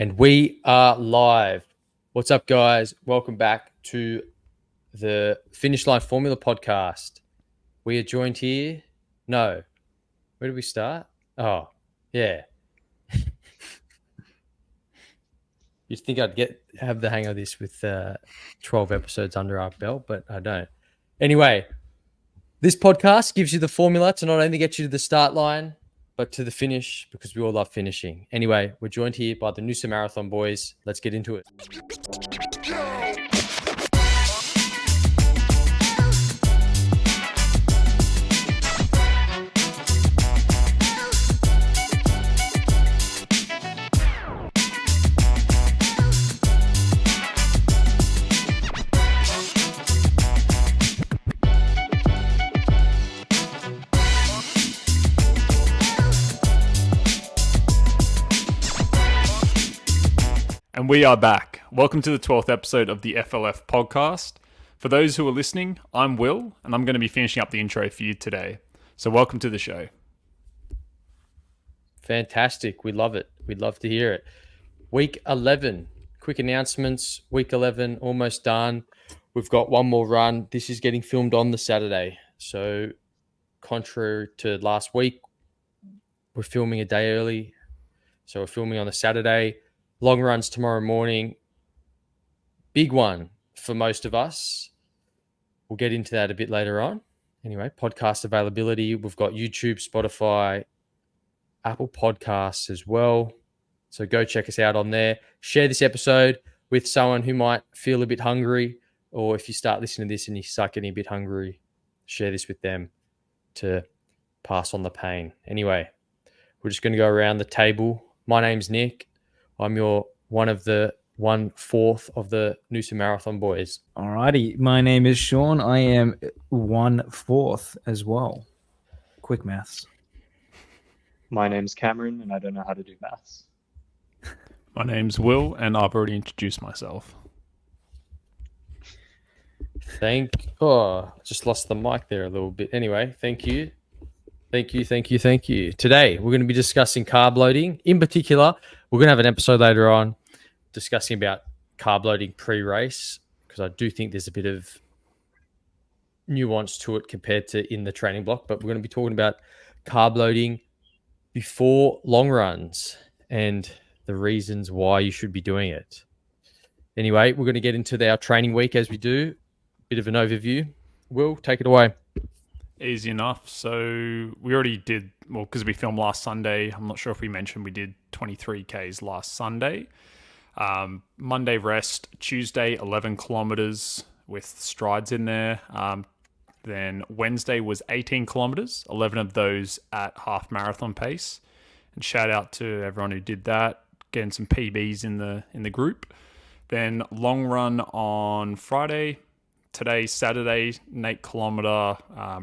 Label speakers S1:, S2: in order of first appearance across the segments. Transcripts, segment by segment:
S1: And we are live. What's up, guys? Welcome back to the Finish Line Formula podcast. We are joined here. No. Where did we start? Oh, yeah. You'd think I'd have the hang of this with 12 episodes under our belt, but I don't. Anyway, this podcast gives you the formula to not only get you to the start line, but to the finish, because we all love finishing. Anyway, we're joined here by the NOOSA Marathon boys. Let's get into it.
S2: And we are back. Welcome to the 12th episode of the FLF podcast. For those who are listening, I'm Will, and I'm going to be finishing up the intro for you today. So welcome to the show.
S1: Fantastic. We love it. We'd love to hear it. Week 11. Quick announcements. Week 11, almost done. We've got one more run. This is getting filmed on the Saturday. So contrary to last week, we're filming a day early. So we're filming on the Saturday. Long runs tomorrow morning. Big one for most of us. We'll get into that a bit later on. Anyway, podcast availability. We've got YouTube, Spotify, Apple Podcasts as well. So go check us out on there. Share this episode with someone who might feel a bit hungry, or if you start listening to this and you start getting a bit hungry, share this with them to pass on the pain. Anyway, we're just going to go around the table. My name's Nick. I'm one of the 1/4 of the NOOSA Marathon boys.
S3: Alrighty, my name is Sean. I am 1/4 as well. Quick maths.
S4: My name's Cameron, and I don't know how to do maths.
S2: My name's Will, and I've already introduced myself.
S1: I just lost the mic there a little bit. Anyway, thank you. Today, we're going to be discussing carb loading. In particular, we're going to have an episode later on discussing about carb loading pre-race, because I do think there's a bit of nuance to it compared to in the training block. But we're going to be talking about carb loading before long runs and the reasons why you should be doing it. Anyway, we're going to get into our training week as we do. Bit of an overview. Will, take it away.
S2: Easy enough. So we already did, well, because we filmed last Sunday. I'm not sure if we mentioned we did 23 Ks last Sunday. Monday rest, Tuesday 11 kilometers with strides in there. Then Wednesday was 18 kilometers, 11 of those at half marathon pace. And shout out to everyone who did that, getting some PBs in the group. Then long run on Friday. Today, Saturday, an 8 kilometer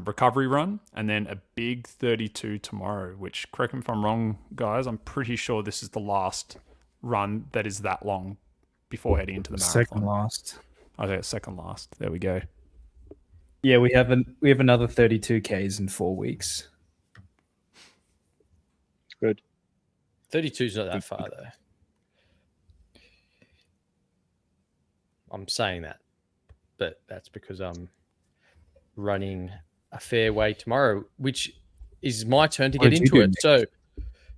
S2: recovery run, and then a big 32 tomorrow, which, correct me if I'm wrong, guys, I'm pretty sure this is the last run that is that long before heading into the marathon.
S3: Second last.
S2: Okay, second last. There we go.
S3: Yeah, we have another 32 Ks in 4 weeks.
S4: Good.
S1: 32 is not that far, though. I'm saying that, but that's because I'm running a fair way tomorrow, which is my turn to get into it. So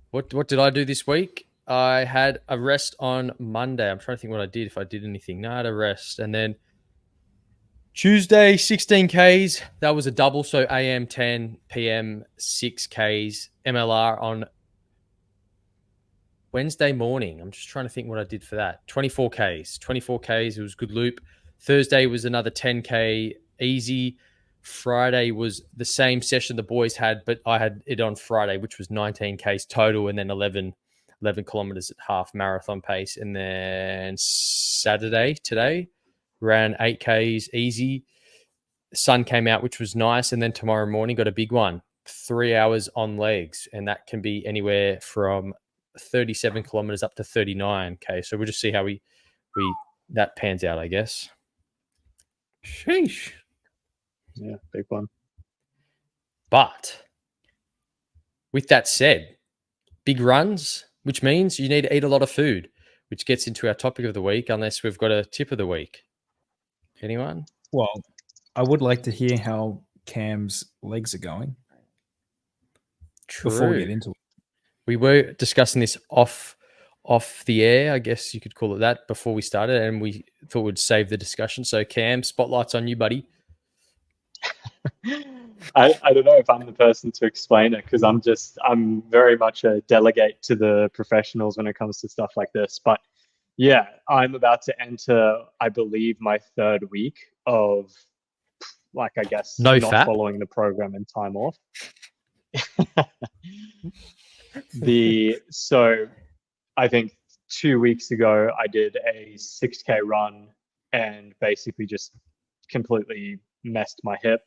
S1: what did I do this week? I had a rest on Monday. I'm trying to think what I did, if I did anything. No, I had a rest. And then Tuesday, 16 Ks. That was a double. So AM 10, PM 6 Ks, MLR on Wednesday morning. I'm just trying to think what I did for that. 24 Ks. 24 Ks. It was a good loop. Thursday was another 10K easy. Friday was the same session the boys had, but I had it on Friday, which was 19 Ks total, and then 11 kilometers at half marathon pace. And then Saturday, today, ran 8 Ks easy. The sun came out, which was nice. And then tomorrow morning, got a big one, 3 hours on legs. And that can be anywhere from 37 kilometers up to 39 K. So we'll just see how that pans out, I guess. Sheesh.
S4: Yeah, big one.
S1: But with that said, big runs, which means you need to eat a lot of food, which gets into our topic of the week, unless we've got a tip of the week. Anyone?
S3: Well, I would like to hear how Cam's legs are going before we get into it.
S1: We were discussing this off the air, I guess you could call it that, before we started, and we thought we'd save the discussion. So Cam, spotlight's on you, buddy.
S4: I don't know if I'm the person to explain it, because I'm very much a delegate to the professionals when it comes to stuff like this. But yeah, I'm about to enter, I believe, my third week of, like, I guess, not following the program and time off. So I think 2 weeks ago I did a 6K run and basically just completely messed my hip.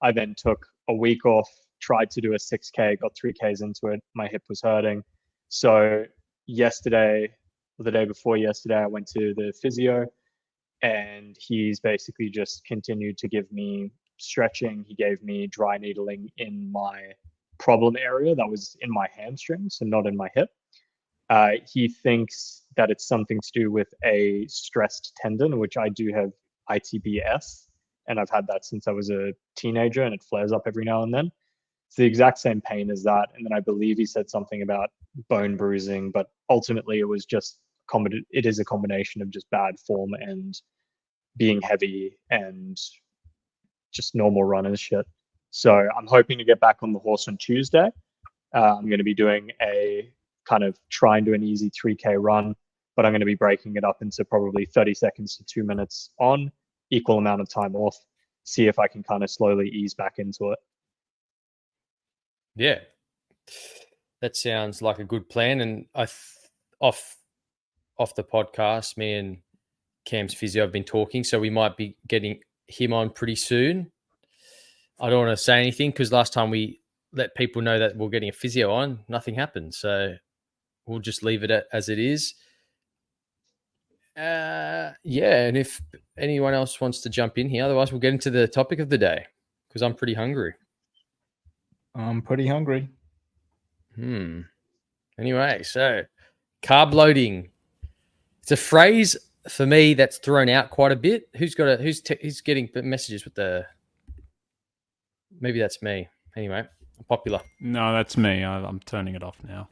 S4: I then took a week off, tried to do a 6K, got 3Ks into it. My hip was hurting. So yesterday, or the day before yesterday, I went to the physio, and he's basically just continued to give me stretching. He gave me dry needling in my problem area that was in my hamstring, so not in my hip. He thinks that it's something to do with a stressed tendon, which I do have ITBS, and I've had that since I was a teenager, and it flares up every now and then. It's the exact same pain as that. And then I believe he said something about bone bruising, but ultimately it was just it is a combination of just bad form and being heavy and just normal runners shit. So I'm hoping to get back on the horse on Tuesday. I'm going to be doing a kind of try and do an easy 3K run, but I'm going to be breaking it up into probably 30 seconds to 2 minutes on, equal amount of time off, see if I can kind of slowly ease back into it.
S1: Yeah, that sounds like a good plan. And off the podcast, me and Cam's physio have been talking, so we might be getting him on pretty soon. I don't want to say anything because last time we let people know that we're getting a physio on, nothing happened. So we'll just leave it as it is. Yeah, and if anyone else wants to jump in here, otherwise we'll get into the topic of the day because I'm pretty hungry.
S3: I'm pretty hungry.
S1: Anyway, so carb loading. It's a phrase for me that's thrown out quite a bit. Who's getting messages with the? Maybe that's me. Anyway, popular.
S2: No, that's me. I'm turning it off now.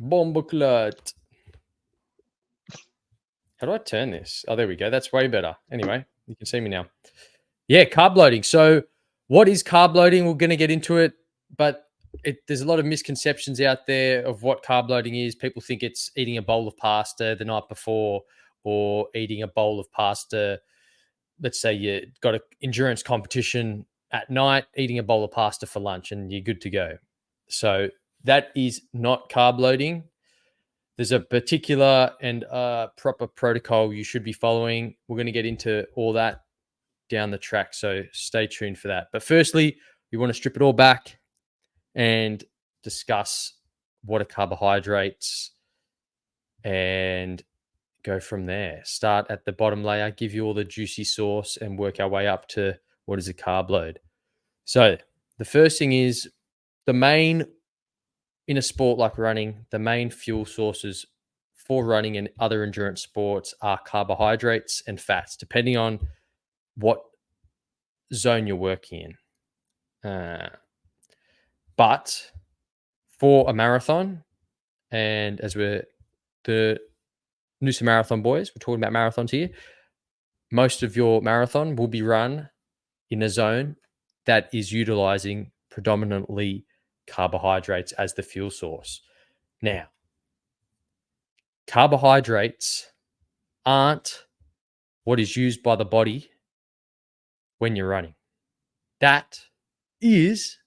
S1: Bomboclat. How do I turn this? Oh, there we go. That's way better. Anyway, you can see me now. Yeah, carb loading. So what is carb loading? We're going to get into it, but there's a lot of misconceptions out there of what carb loading is. People think it's eating a bowl of pasta the night before or eating a bowl of pasta. Let's say you got an endurance competition at night, eating a bowl of pasta for lunch and you're good to go. So that is not carb loading. There's a particular and proper protocol you should be following. We're going to get into all that down the track, so stay tuned for that. But firstly, we want to strip it all back and discuss what are carbohydrates and go from there. Start at the bottom layer, give you all the juicy sauce, and work our way up to what is a carb load. So the first thing is in a sport like running, the main fuel sources for running and other endurance sports are carbohydrates and fats, depending on what zone you're working in. But for a marathon, and as we're the NOOSA marathon boys, we're talking about marathons here, most of your marathon will be run in a zone that is utilizing predominantly carbohydrates as the fuel source. Now, carbohydrates aren't what is used by the body when you're running. That is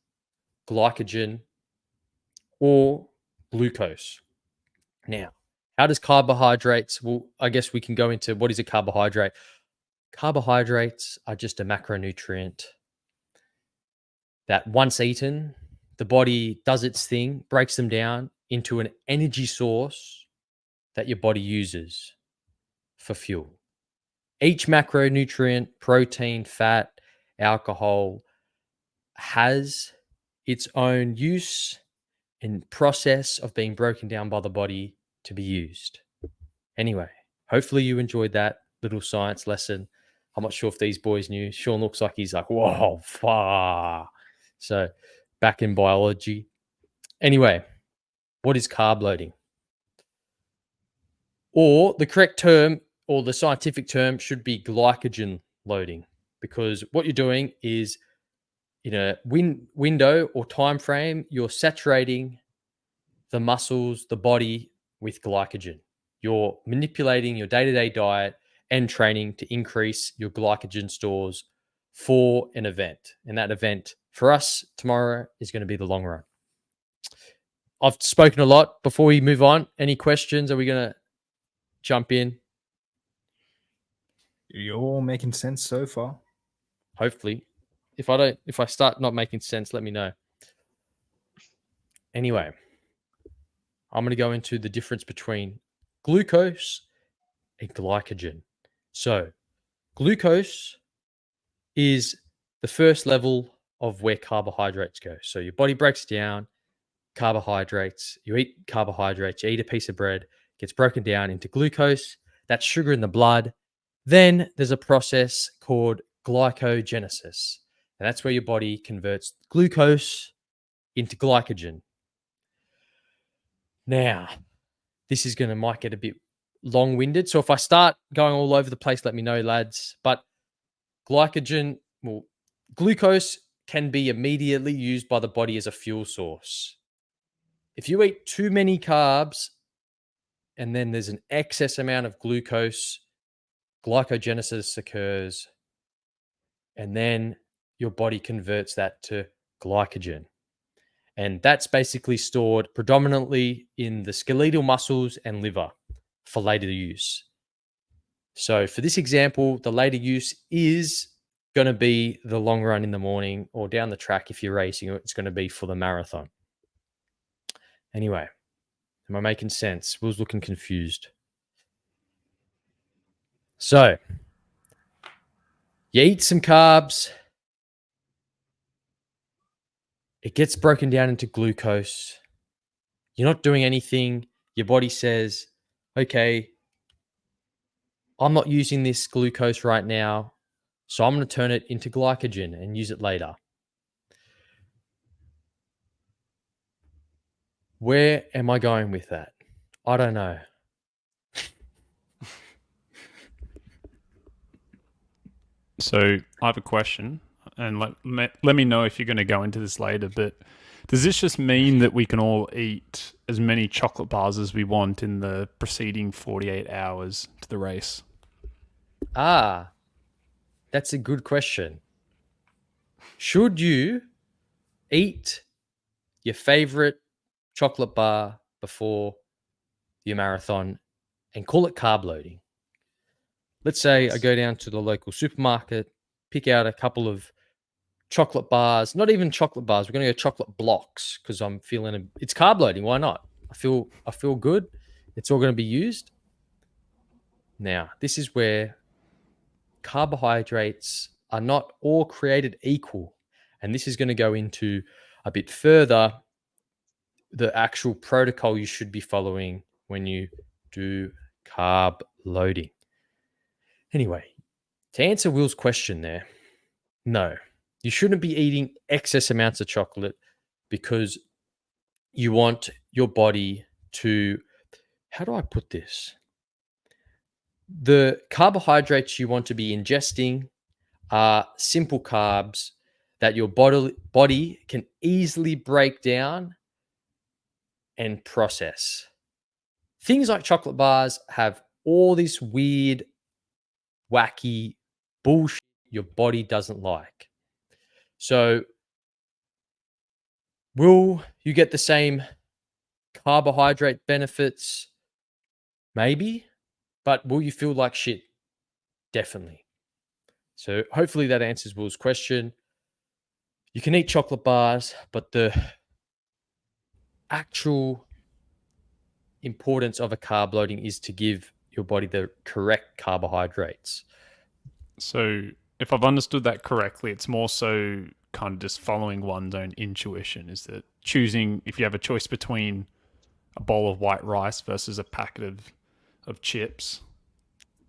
S1: glycogen or glucose. Now, how does carbohydrates? Well, I guess we can go into what is a carbohydrate. Carbohydrates are just a macronutrient that once eaten, the body does its thing, breaks them down into an energy source that your body uses for fuel. Each macronutrient, protein, fat, alcohol, has its own use and process of being broken down by the body to be used. Anyway, hopefully you enjoyed that little science lesson. I'm not sure if these boys knew. Sean looks like he's like, whoa, far. So back in biology. Anyway, what is carb loading? Or the correct term or the scientific term should be glycogen loading, because what you're doing is in a window or time frame, you're saturating the muscles, the body with glycogen. You're manipulating your day-to-day diet and training to increase your glycogen stores for an event. And that event for us tomorrow is going to be the long run. I've spoken a lot. Before we move on, any questions? Are we going to jump in?
S3: You're all making sense so far.
S1: Hopefully. If I start not making sense, let me know. Anyway, I'm going to go into the difference between glucose and glycogen. So, glucose is the first level of where carbohydrates go. So, your body breaks down carbohydrates. You eat carbohydrates, you eat a piece of bread, gets broken down into glucose. That's sugar in the blood. Then there's a process called glycogenesis. And that's where your body converts glucose into glycogen. Now, this is might get a bit long-winded. So if I start going all over the place, let me know, lads. But glucose can be immediately used by the body as a fuel source. If you eat too many carbs and then there's an excess amount of glucose, glycogenesis occurs, and then your body converts that to glycogen. And that's basically stored predominantly in the skeletal muscles and liver for later use. So for this example, the later use is going to be the long run in the morning, or down the track if you're racing, it's going to be for the marathon. Anyway, am I making sense? Will's looking confused. So you eat some carbs, it gets broken down into glucose. You're not doing anything. Your body says, okay, I'm not using this glucose right now, so I'm going to turn it into glycogen and use it later. Where am I going with that? I don't know.
S2: So I have a question, and let me know if you're going to go into this later, but does this just mean that we can all eat as many chocolate bars as we want in the preceding 48 hours to the race?
S1: That's a good question. Should you eat your favorite chocolate bar before your marathon and call it carb loading? Let's say I go down to the local supermarket, pick out a couple of chocolate bars, not even chocolate bars. We're going to go chocolate blocks because I'm feeling it's carb loading. Why not? I feel good. It's all going to be used. Now, this is where carbohydrates are not all created equal. And this is going to go into a bit further the actual protocol you should be following when you do carb loading. Anyway, to answer Will's question there, no, you shouldn't be eating excess amounts of chocolate because you want your body to, how do I put this? The carbohydrates you want to be ingesting are simple carbs that your body can easily break down and process. Things like chocolate bars have all this weird, wacky bullshit your body doesn't like. So, will you get the same carbohydrate benefits? Maybe. But will you feel like shit? Definitely. So, hopefully that answers Will's question. You can eat chocolate bars, but the actual importance of a carb loading is to give your body the correct carbohydrates.
S2: So if I've understood that correctly, it's more so kind of just following one's own intuition. Is that choosing, if you have a choice between a bowl of white rice versus a packet of of chips,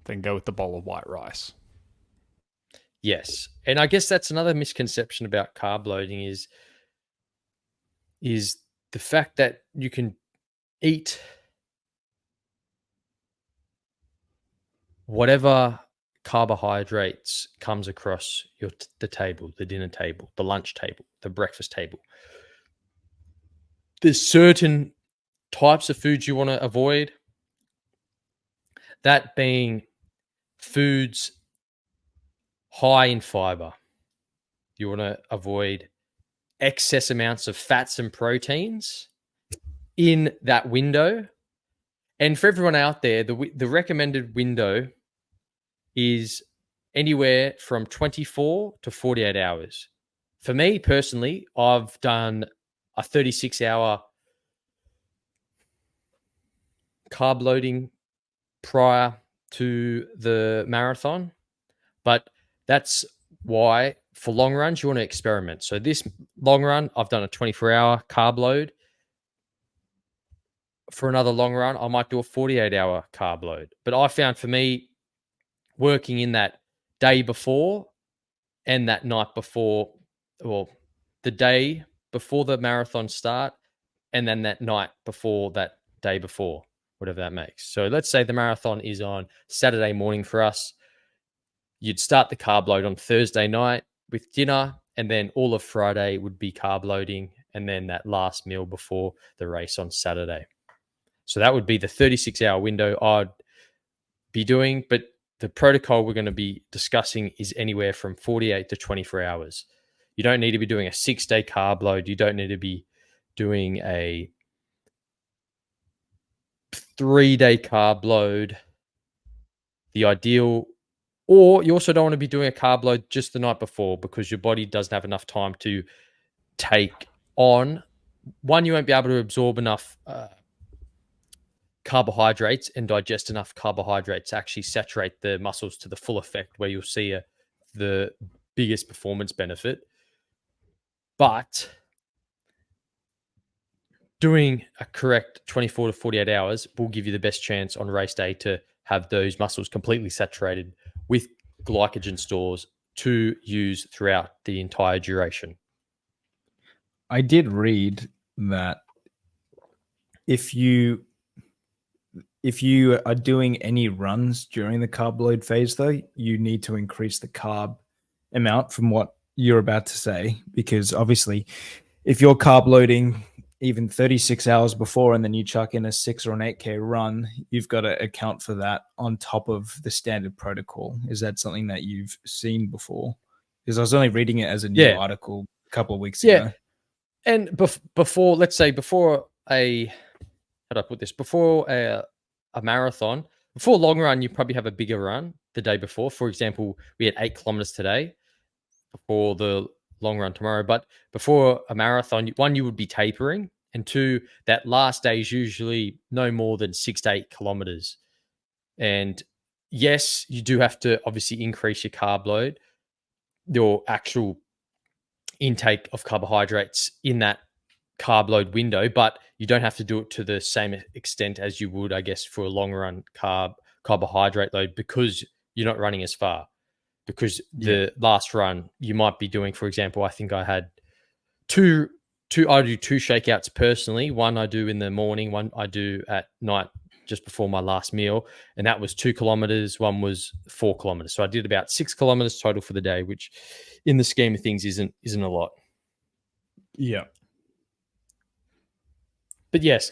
S2: then go with the bowl of white rice.
S1: Yes. And I guess that's another misconception about carb loading is the fact that you can eat whatever carbohydrates comes across the table, the dinner table, the lunch table, the breakfast table. There's certain types of foods you want to avoid, that being foods high in fiber. You want to avoid excess amounts of fats and proteins in that window. And for everyone out there, the recommended window is anywhere from 24 to 48 hours. For me personally, I've done a 36-hour carb loading prior to the marathon, but that's why for long runs you want to experiment. So this long run, I've done a 24-hour carb load. For another long run, I might do a 48-hour carb load. But I found for me, working in that day before and that night before, well, the day before the marathon start, and then that night before that day before, whatever that makes. So let's say the marathon is on Saturday morning for us. You'd start the carb load on Thursday night with dinner, and then all of Friday would be carb loading, and then that last meal before the race on Saturday. So that would be the 36-hour window I'd be doing, but the protocol we're going to be discussing is anywhere from 48 to 24 hours. You don't need to be doing a 6-day carb load. You don't need to be doing a 3-day carb load. The ideal, or you also don't want to be doing a carb load just the night before, because your body doesn't have enough time to take on. One, you won't be able to absorb enough carbohydrates and digest enough carbohydrates to actually saturate the muscles to the full effect, where you'll see the biggest performance benefit. But doing a correct 24 to 48 hours will give you the best chance on race day to have those muscles completely saturated with glycogen stores to use throughout the entire duration.
S3: I did read that if you are doing any runs during the carb load phase, though, you need to increase the carb amount from what you're about to say, because obviously if you're carb loading even 36 hours before and then you chuck in a 6 or an 8K run, you've got to account for that on top of the standard protocol. Is that something that you've seen before? Because I was only reading it as a new article a couple of weeks ago.
S1: And before, let's say before a marathon, before a long run, you probably have a bigger run the day before. For example, we had 8 kilometers today before the long run tomorrow. But before a marathon, one, you would be tapering, and two, that last day is usually no more than 6 to 8 kilometers. And yes, you do have to obviously increase your carb load, your actual intake of carbohydrates in that carb load window, but you don't have to do it to the same extent as you would, I guess, for a long run carbohydrate load, because you're not running as far. Because the last run you might be doing, for example, I think I had I do 2 shakeouts personally. One I do in the morning, one I do at night just before my last meal, and that was 2 kilometers. One was 4 kilometers. So I did about 6 kilometers total for the day, which in the scheme of things isn't a lot.
S3: Yeah.
S1: But yes,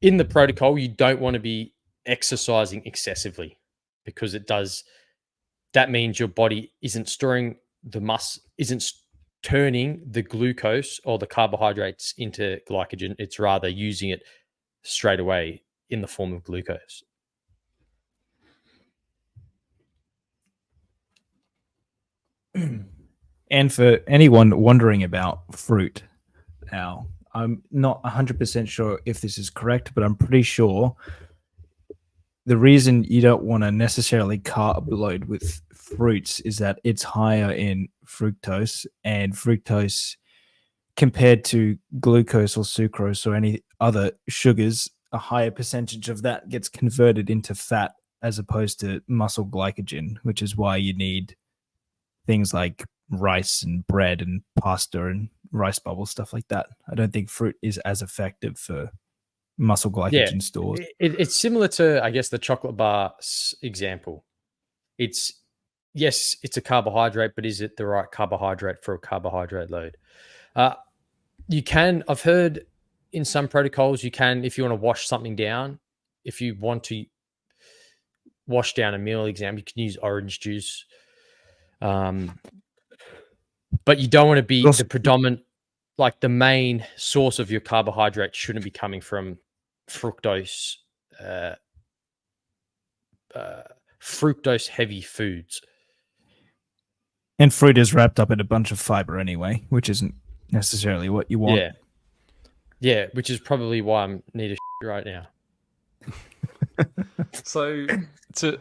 S1: in the protocol, you don't want to be exercising excessively, because that means your body isn't storing isn't turning the glucose or the carbohydrates into glycogen. It's rather using it straight away in the form of glucose.
S3: And for anyone wondering about fruit, now, I'm not 100% sure if this is correct, but I'm pretty sure the reason you don't want to necessarily carb load with fruits is that it's higher in fructose, and fructose compared to glucose or sucrose or any other sugars a higher percentage of that gets converted into fat as opposed to muscle glycogen, which is why you need things like rice and bread and pasta and rice bubbles, stuff like that. I don't think fruit is as effective for muscle glycogen stores.
S1: It's similar to, I guess, the chocolate bar example. It's a carbohydrate, but is it the right carbohydrate for a carbohydrate load? I've heard in some protocols, you can, if you want to wash something down, if you want to wash down a meal example, you can use orange juice. But you don't want to be the predominant, like the main source of your carbohydrate shouldn't be coming from fructose heavy foods.
S3: And fruit is wrapped up in a bunch of fiber anyway, which isn't necessarily what you want.
S1: Yeah, which is probably why I'm need a right now.
S2: So to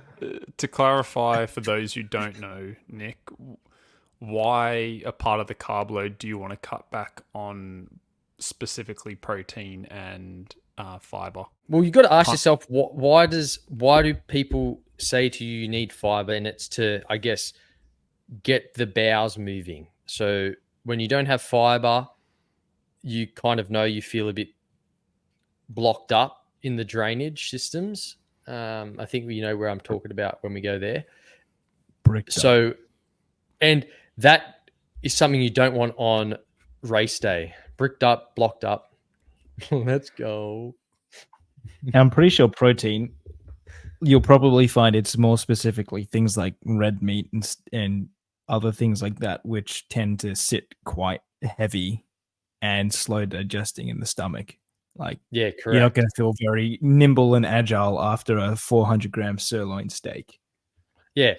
S2: clarify for those who don't know, Nick, why a part of the carb load do you want to cut back on specifically protein and fiber?
S1: Well, you got to ask yourself, why do people say to you need fiber? And it's to, I guess, get the bowels moving. So when you don't have fiber, you kind of know you feel a bit blocked up in the drainage systems. I think you know where I'm talking about when we go there. And that is something you don't want on race day. Bricked up, blocked up. Let's go.
S3: I'm pretty sure protein, you'll probably find it's more specifically things like red meat and other things like that, which tend to sit quite heavy and slow digesting in the stomach. Like,
S1: yeah, correct.
S3: You're not going to feel very nimble and agile after a 400-gram sirloin steak.
S1: Yeah,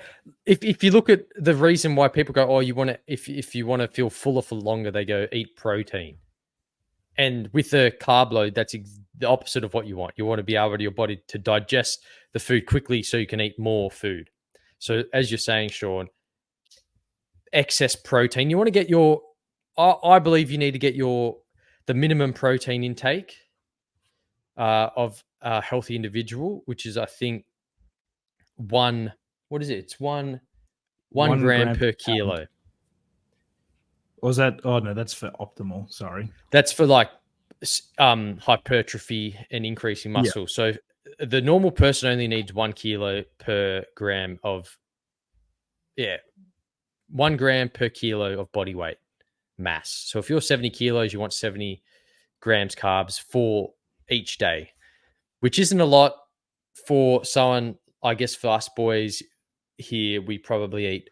S1: if you look at the reason why people go, oh, you want to, if you want to feel fuller for longer, they go eat protein. And with the carb load, that's the opposite of what you want. You want to be able to your body to digest the food quickly so you can eat more food. So as you're saying, Sean, excess protein. You want to get I believe you need to get the minimum protein intake of a healthy individual, which is, I think, what is it? It's one gram per kilo.
S3: Or was that? Oh no, that's for optimal. Sorry,
S1: that's for like hypertrophy and increasing muscle. Yeah. So the normal person only needs 1 kilo per gram of 1 gram per kilo of body weight mass. So if you're 70 kilos, you want 70 grams carbs for each day, which isn't a lot for someone. I guess for us boys here, we probably eat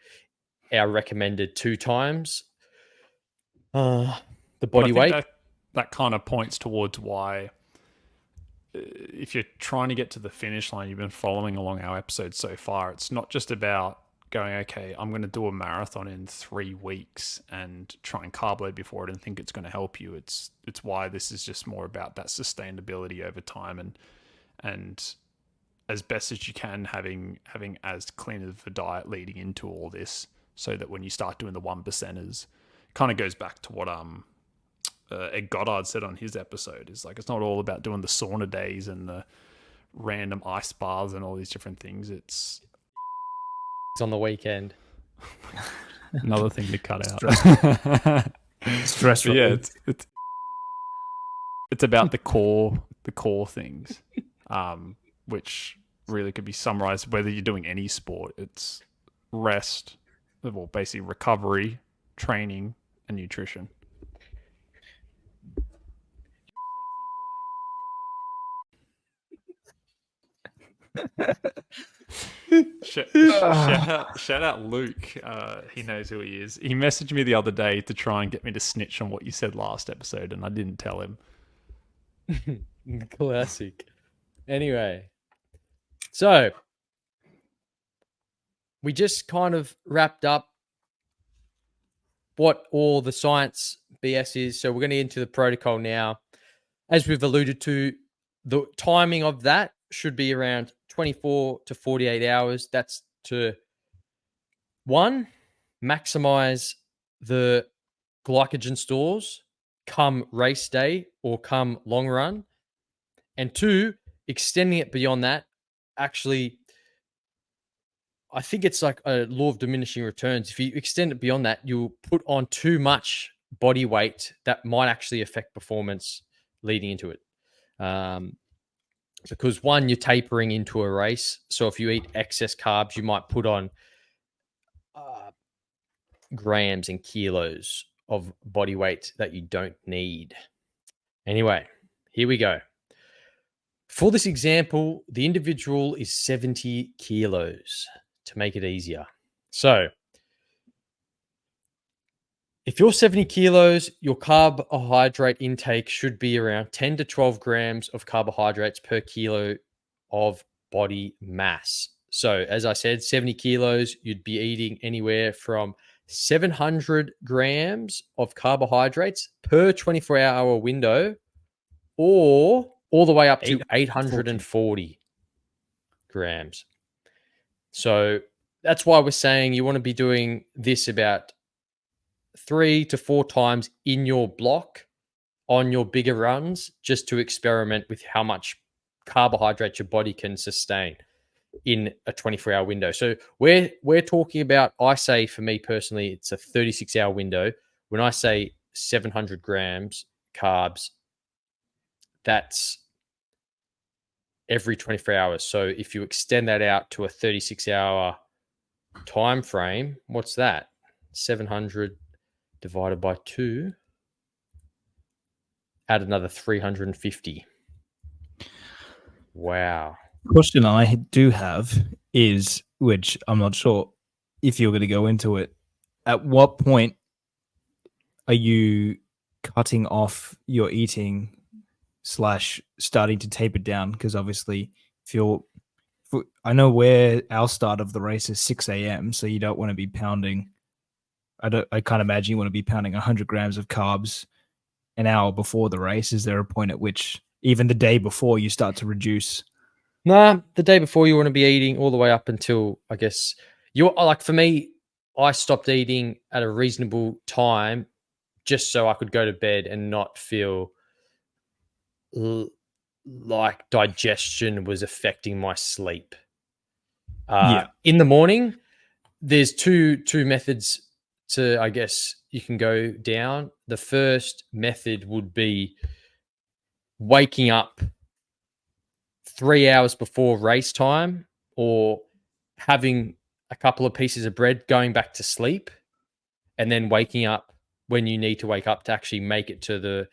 S1: our recommended 2 times the body weight.
S2: That kind of points towards why, if you're trying to get to the finish line, you've been following along our episodes so far, it's not just about going, okay, I'm going to do a marathon in 3 weeks and try and carb load before it and think it's going to help you. It's why this is just more about that sustainability over time and as best as you can having as clean of a diet leading into all this, so that when you start doing the 1%ers, kind of goes back to what Ed Goddard said on his episode, is like, it's not all about doing the sauna days and the random ice baths and all these different things. It's
S1: on the weekend.
S2: Another thing to cut out.
S3: Stress.
S2: Yeah, it's about the core things, which really could be summarized whether you're doing any sport. It's rest, well, basically recovery, training, and nutrition. Shout out Luke. He knows who he is. He messaged me the other day to try and get me to snitch on what you said last episode, and I didn't tell him.
S1: Classic. Anyway, so we just kind of wrapped up what all the science BS is. So we're going to get into the protocol now. As we've alluded to, the timing of that should be around 24 to 48 hours. That's to, 1, maximize the glycogen stores come race day or come long run. And 2, extending it beyond that, actually, I think it's like a law of diminishing returns. If you extend it beyond that, you'll put on too much body weight that might actually affect performance leading into it. Because 1, you're tapering into a race. So if you eat excess carbs, you might put on grams and kilos of body weight that you don't need. Anyway, here we go. For this example, the individual is 70 kilos to make it easier. So if you're 70 kilos, your carbohydrate intake should be around 10 to 12 grams of carbohydrates per kilo of body mass. So as I said, 70 kilos, you'd be eating anywhere from 700 grams of carbohydrates per 24-hour window, or all the way up to 840 grams. So that's why we're saying you want to be doing this about 3 to 4 times in your block on your bigger runs, just to experiment with how much carbohydrate your body can sustain in a 24-hour window. So we're talking about, I say for me personally, it's a 36-hour window. When I say 700 grams carbs, that's every 24 hours. So if you extend that out to a 36-hour time frame, what's that? 700 divided by 2, add another 350. Wow.
S3: Question I do have is, which I'm not sure if you're going to go into it, at what point are you cutting off your eating / starting to taper down? Because obviously, I know where our start of the race is 6 a.m., so you don't want to be pounding. I can't imagine you want to be pounding 100 grams of carbs an hour before the race. Is there a point at which even the day before you start to reduce?
S1: Nah, the day before you want to be eating all the way up until, I guess, like for me, I stopped eating at a reasonable time just so I could go to bed and not feel like digestion was affecting my sleep. In the morning, there's two methods to, I guess, you can go down. The first method would be waking up 3 hours before race time, or having a couple of pieces of bread, going back to sleep, and then waking up when you need to wake up to actually make it to the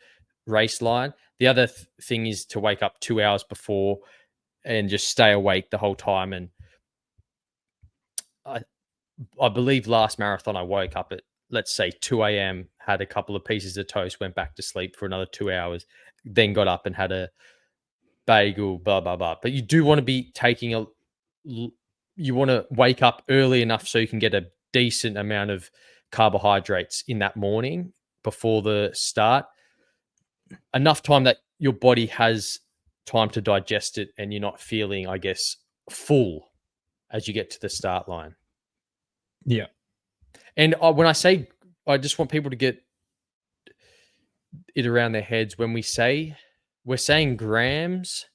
S1: race line. The other thing is to wake up 2 hours before and just stay awake the whole time. And I believe last marathon I woke up at, let's say, 2 a.m., had a couple of pieces of toast, went back to sleep for another 2 hours, then got up and had a bagel, blah, blah, blah. But you do want to be you want to wake up early enough so you can get a decent amount of carbohydrates in that morning before the start. Enough time that your body has time to digest it and you're not feeling, I guess, full as you get to the start line.
S3: Yeah.
S1: And when I say, I just want people to get it around their heads. When we're saying grams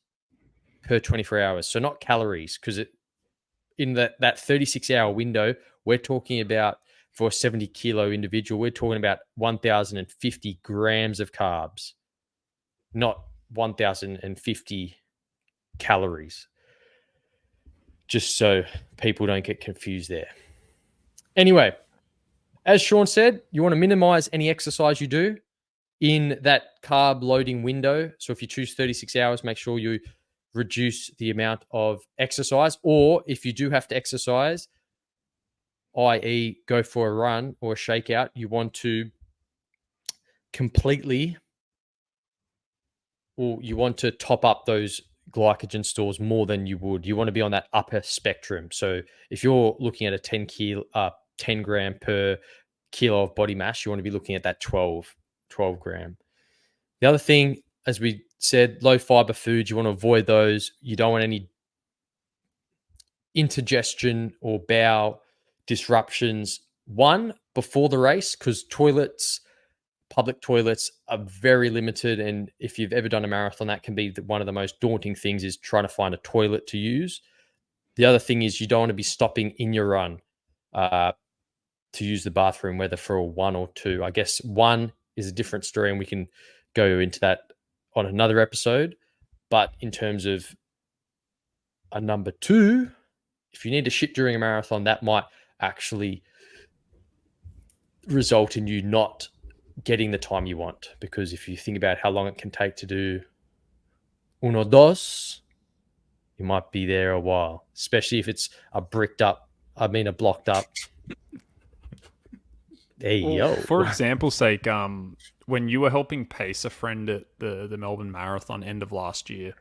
S1: per 24 hours. So not calories, because in that 36-hour window, we're talking about, for a 70 kilo individual, we're talking about 1,050 grams of carbs, not 1,050 calories. Just so people don't get confused there. Anyway, as Sean said, you want to minimize any exercise you do in that carb loading window. So if you choose 36 hours, make sure you reduce the amount of exercise. Or if you do have to exercise, i.e. go for a run or a shakeout, you want to you want to top up those glycogen stores more than you would. You want to be on that upper spectrum. So if you're looking at a 10 gram per kilo of body mass, you want to be looking at that 12 gram. The other thing, as we said, low fiber foods, you want to avoid those. You don't want any indigestion or bowel disruptions, one, before the race, because toilets public toilets are very limited, and if you've ever done a marathon, that can be one of the most daunting things, is trying to find a toilet to use. The other thing is you don't want to be stopping in your run to use the bathroom, whether for a 1 or 2. I guess 1 is a different story, and we can go into that on another episode. But in terms of a number 2, if you need to shit during a marathon, that might actually result in you not getting the time you want. Because if you think about how long it can take to do 1, 2, you might be there a while, especially if it's a blocked up. Hey, yo.
S2: For example's sake, when you were helping pace a friend at the Melbourne Marathon end of last year,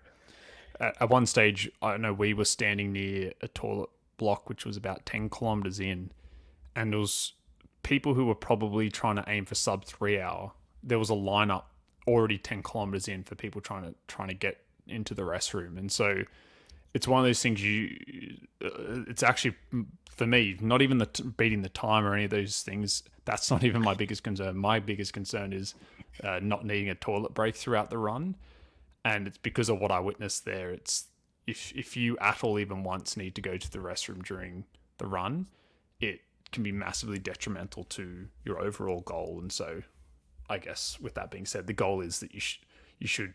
S2: at one stage, I know we were standing near a toilet block, which was about 10 kilometers in, and there was people who were probably trying to aim for sub 3 hour. There was a lineup already 10 kilometers in for people trying to get into the restroom. And so it's one of those things it's actually, for me, not even beating the time or any of those things. That's not even my biggest concern. My biggest concern is not needing a toilet break throughout the run. And it's because of what I witnessed there. It's if you at all even once need to go to the restroom during the run, it can be massively detrimental to your overall goal. And so I guess with that being said, the goal is that you should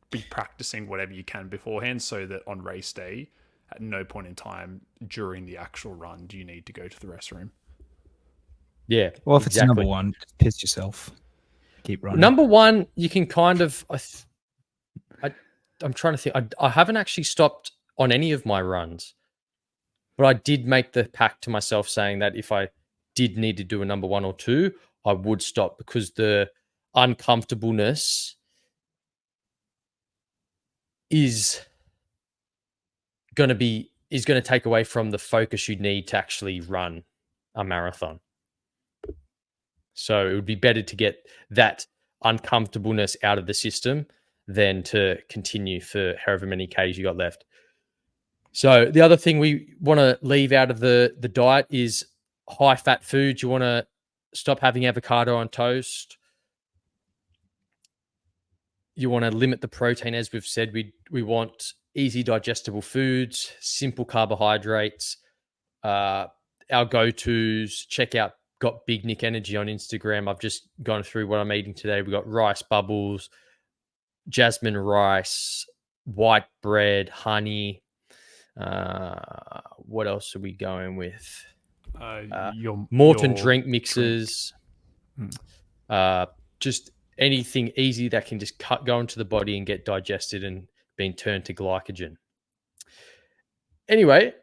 S2: be practicing whatever you can beforehand, so that on race day, at no point in time during the actual run do you need to go to the restroom.
S1: Yeah.
S3: Well, if it's number 1, just piss yourself. Keep running.
S1: Number 1, you can kind of... I'm trying to think. I haven't actually stopped on any of my runs, but I did make the pact to myself saying that if I did need to do a number 1 or 2, I would stop, because the uncomfortableness is going to take away from the focus you need to actually run a marathon. So it would be better to get that uncomfortableness out of the system than to continue for however many Ks you got left. So the other thing we want to leave out of the diet is high fat foods. You want to stop having avocado on toast. You want to limit the protein. As we've said, we want easy digestible foods, simple carbohydrates. Our go-tos, check out Got Big Nick Energy on Instagram. I've just gone through what I'm eating today. We've got rice bubbles, jasmine rice, white bread, honey. What else are we going with? Morton drink mixes. Just anything easy that can just go into the body and get digested and being turned to glycogen. Anyway,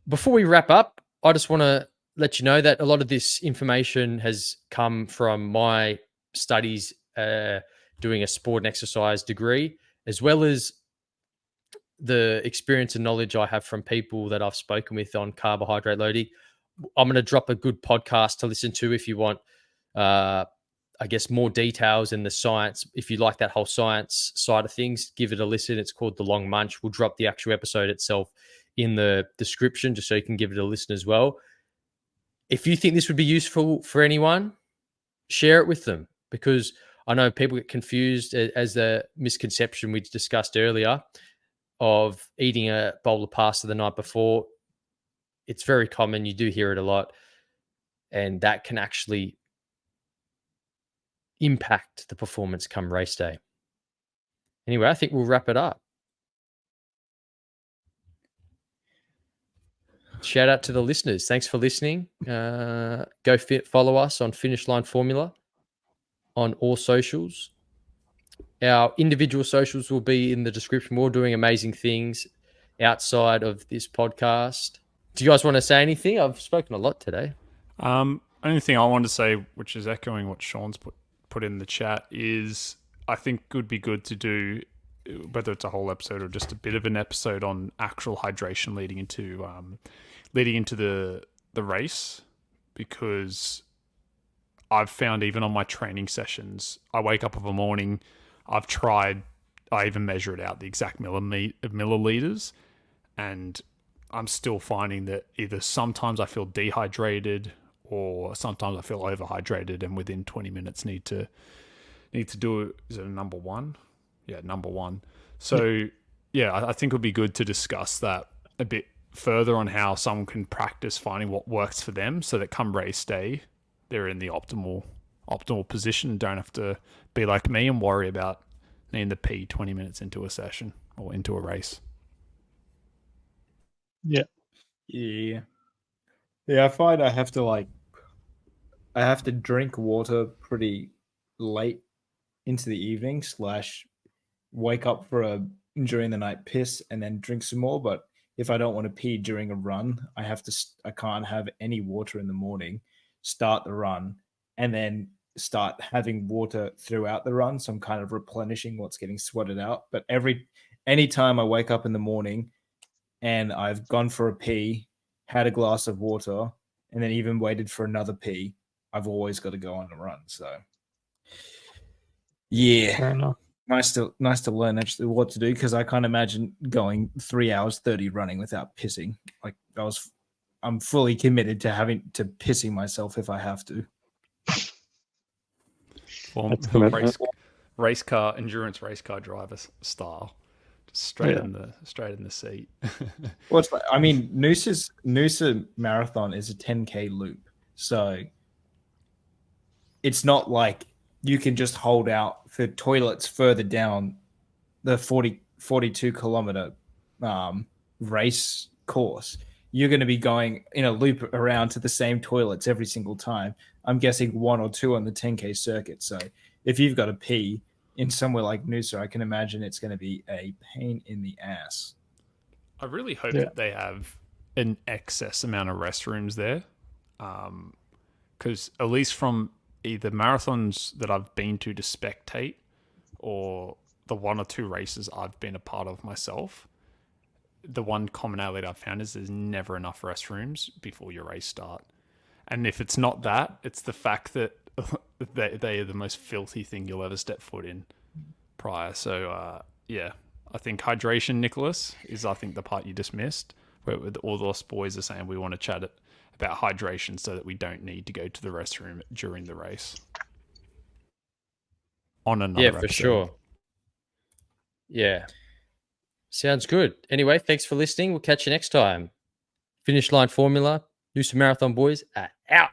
S1: before we wrap up, I just want to let you know that a lot of this information has come from my studies doing a sport and exercise degree, as well as the experience and knowledge I have from people that I've spoken with on carbohydrate loading. I'm going to drop a good podcast to listen to if you want, I guess, more details in the science. If you like that whole science side of things, give it a listen. It's called The Long Munch. We'll drop the actual episode itself in the description just so you can give it a listen as well. If you think this would be useful for anyone, share it with them, because I know people get confused as the misconception we discussed earlier of eating a bowl of pasta the night before. It's very common. You do hear it a lot. And that can actually impact the performance come race day. Anyway, I think we'll wrap it up. Shout out to the listeners. Thanks for listening. Follow us on Finish Line Formula on all socials. Our individual socials will be in the description. We're doing amazing things outside of this podcast. Do you guys want to say anything? I've spoken a lot today.
S2: Only thing I wanted to say, which is echoing what Sean's put in the chat, is I think it would be good to do, whether it's a whole episode or just a bit of an episode on actual hydration leading into the race, because I've found even on my training sessions, I wake up of a morning, I even measure it out, the exact milliliters, and I'm still finding that either sometimes I feel dehydrated or sometimes I feel overhydrated and within 20 minutes need to do it. Is it number one? Yeah, number one. So yeah, I think it would be good to discuss that a bit further on how someone can practice finding what works for them, so that come race day, they're in the optimal position and don't have to be like me and worry about needing to pee 20 minutes into a session or into a race.
S4: Yeah.
S3: Yeah. Yeah, I find I have to drink water pretty late into the evening / wake up for a during the night piss and then drink some more. But if I don't want to pee during a run, I can't have any water in the morning, start the run, and then start having water throughout the run. So I'm kind of replenishing what's getting sweated out. But anytime I wake up in the morning and I've gone for a pee, had a glass of water, and then even waited for another pee, I've always got to go on a run. So yeah,
S4: Fair enough.
S3: nice to learn actually what to do, because I can't imagine going 3 hours 30 running without pissing. Like I'm fully committed to having to pissing myself if I have to.
S4: That's commitment.
S2: Endurance race car driver style, just straight in the seat.
S3: What's that? I mean, Noosa marathon is a 10K loop, so it's not like you can just hold out for toilets further down the 42 kilometer race course. You're going to be going in a loop around to the same toilets every single time. I'm guessing 1 or 2 on the 10K circuit. So if you've got to pee in somewhere like Noosa, I can imagine it's going to be a pain in the ass.
S2: I really hope that they have an excess amount of restrooms there, because at least from either marathons that I've been to spectate or the 1 or 2 races I've been a part of myself, the one commonality I've found is there's never enough restrooms before your race start. And if it's not that, it's the fact that they are the most filthy thing you'll ever step foot in prior. So yeah, I think hydration, Nicholas, is I think the part you just missed, where all those boys are saying we want to chat about hydration so that we don't need to go to the restroom during the race. On another episode.
S1: For sure. Yeah. Sounds good. Anyway, thanks for listening. We'll catch you next time. Finish line formula. NOOSA Marathon boys are out.